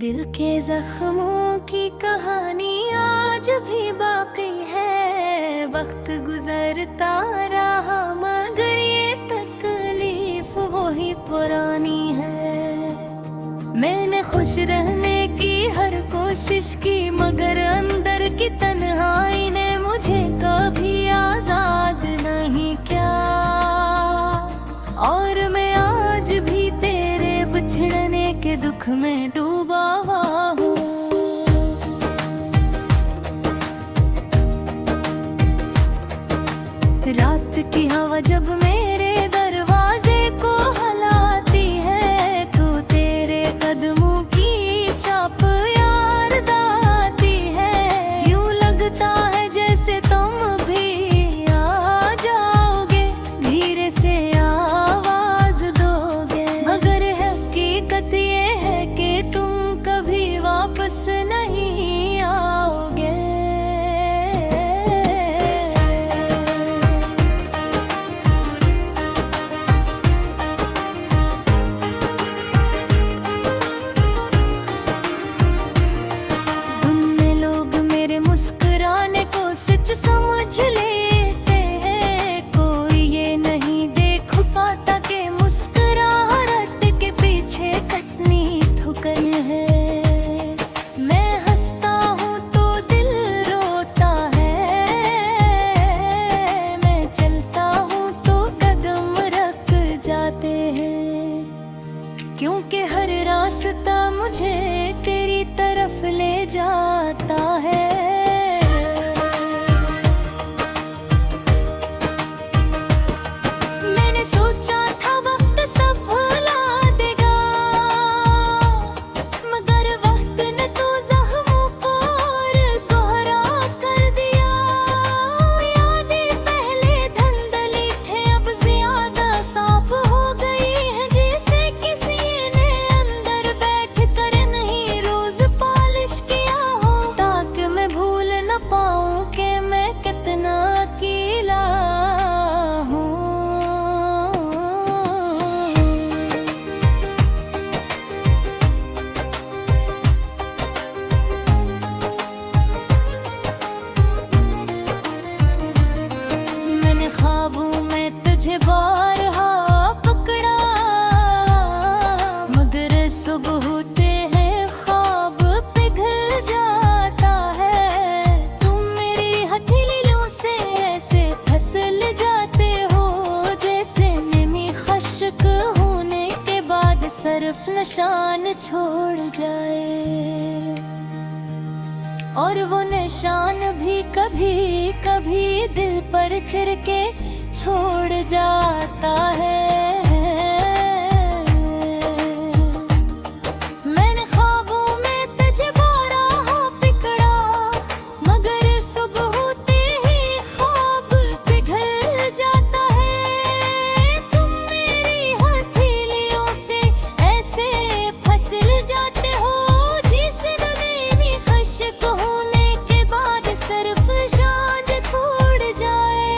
दिल के जख्मों की कहानी आज भी बाकी है। वक्त गुजरता रहा मगर ये तकलीफ वही पुरानी है। मैंने खुश रहने की हर कोशिश की मगर अंदर की तन्हाई ने मुझे कभी आजाद नहीं किया। और मैं आज भी तेरे बिछड़ने के दुख में डूबा हुआ हूँ। रात की हवा जब मेरे दरवाजे को हिलाती है तो तेरे कदमों की चाप याद आती है। यूं लगता है जैसे तुम भी आ जाओगे, धीरे से आवाज दोगे। मगर हकीकत ये है कि तुम कभी वापस नहीं आओगे। मुस्कुराने को सच समझ लेते हैं, कोई ये नहीं देख पाता कि मुस्कुराहट के पीछे कितनी ठोकर है। मैं हंसता हूँ तो दिल रोता है, मैं चलता हूँ तो कदम रख जाते हैं। क्योंकि हर रास्ता मुझे तेरी तरफ ले जाता है। सिर्फ निशान छोड़ जाए और वो निशान भी कभी कभी दिल पर चिर के छोड़ जाता है। मैंने ख्वाबों में तुझे बारहा पकड़ा मगर सुबह होते ही ख्वाब पिघल जाता है। तुम मेरी हथेलियों से ऐसे फिसल जाते हो जिसे नमी खुश्क होने के बाद सिर्फ सांझ छोड़ जाए।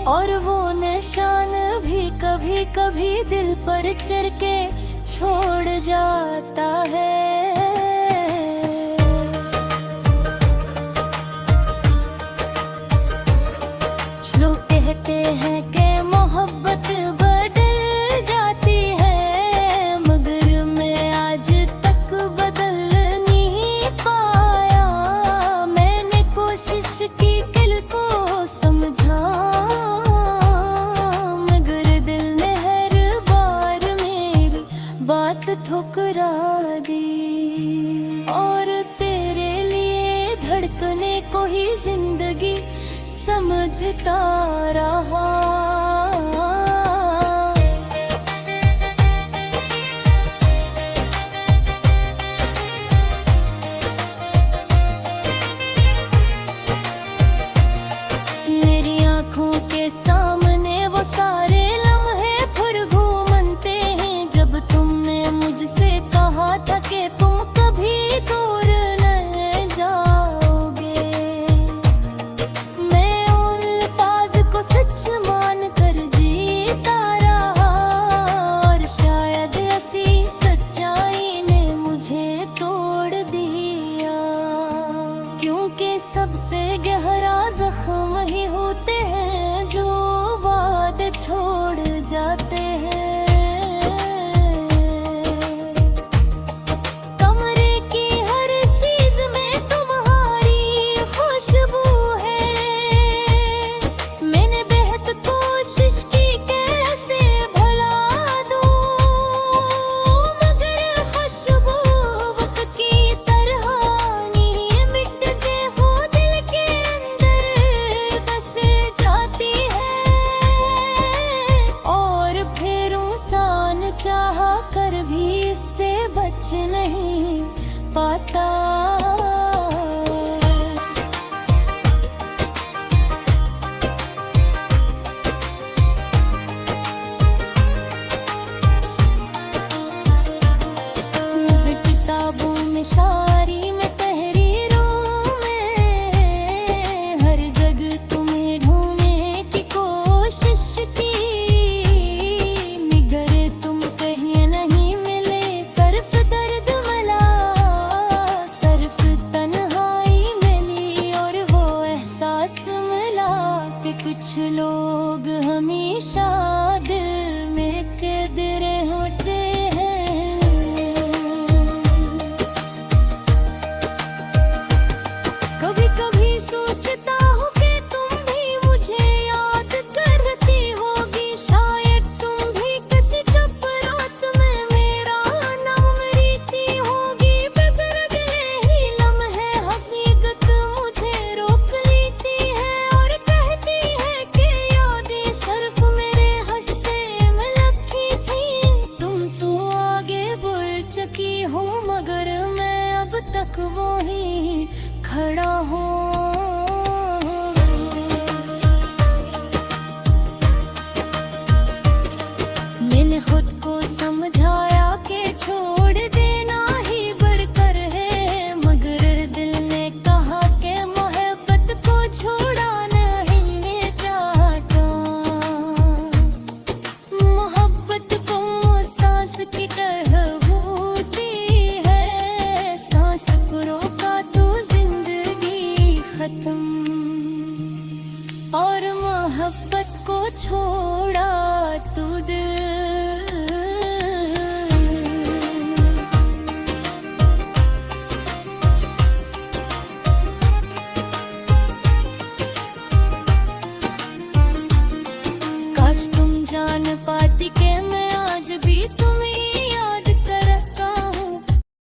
और वो निशान भी कभी कभी दिल पर चिर के छोड़ जाता है। लोग कहते हैं कि मोहब्बत बदल जाती है मगर मैं आज तक बदल नहीं पाया। मैंने कोशिश की दिल को समझा मगर दिल ने हर बार मेरी बात ठुकरा दी। और तेरे लिए धड़कने को ही जिंदगी समझता रहा। मेरी आंखों के सामने वो सारे लम्हे फिर घूमते हैं जब तुमने मुझसे कहा था कि तुम कभी दूर न जाओगे। मैं उन अल्फाज को सच मान कर समझ नहीं पाता। किताबों में, शायरी में, तहरीरों में, हर जगह तुम्हें ढूंढने की कोशिश की, मगर तुम कहीं नहीं मिले। सिर्फ दर्द मिला, सिर्फ तन्हाई मिली, और वो एहसास मिला कि कुछ लोग हमेशा दिल में कैद होते हैं। कभी कभी सोचता हूँ कि तुम भी मुझे याद करती होगी, शायद तुम भी किसी चुप रात में मेरा नाम रीती होगी। मगर अगले ही लम्हे हकीकत मुझे रोक लेती है, और कहती है कि यादें सिर्फ मेरे हंसते में लगी थी। तुम तो आगे बढ़ चुकी हो, मगर मैं अब तक वहीं खड़ा हूँ।